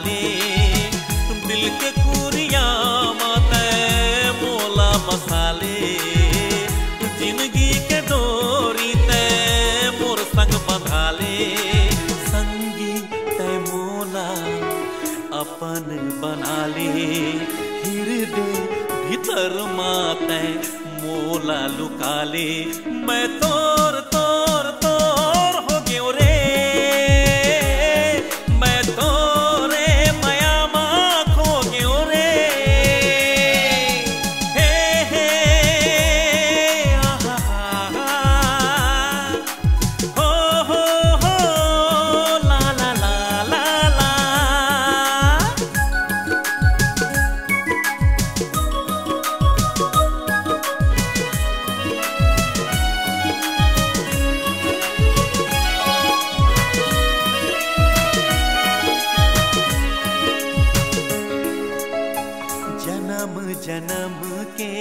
ले दिल के कुरिया माते मोला मसाले जिंदगी के डोरी ते मोर संग बंधा ले संगी ते मोला अपन बना ले हृदय भीतर माते मोला लुका ले मैं तोर तोर तोर हो गयो रे मैं तोरे माया मां खो गयो रे हे हे हो ला ला ला ला ला जन्म जन्म के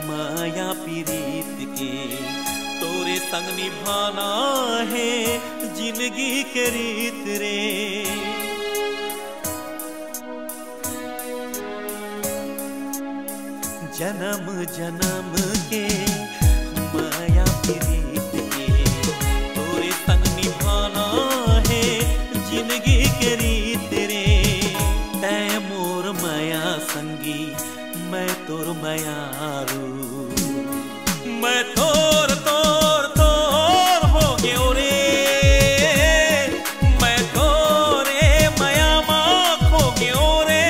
माया पीरीत के तोरे संग निभाना है जिंदगी के रीत रे जन्म जन्म के माया पीरीत के तोरे संग निभाना है जिंदगी के रीत रे तै मोर माया संगी मैं तोर मायारू मैं तोर तोर तोर हो गयो रे मैं तोरे माया मां खो गयो रे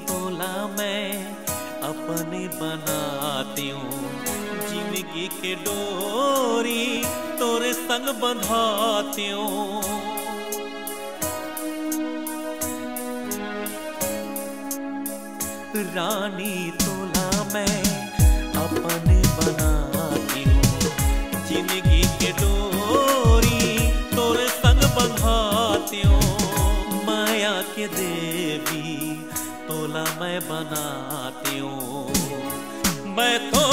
तोला मैं अपने बनाती हूँ जिंदगी के डोरी तोरे संग बंधाती हूँ रानी तोला मैं अपने बनाती हूँ जिंदगी के डोरी तोरे संग बंधाती हूँ माया के देवी तोला मैं बनाती हूँ मैं तो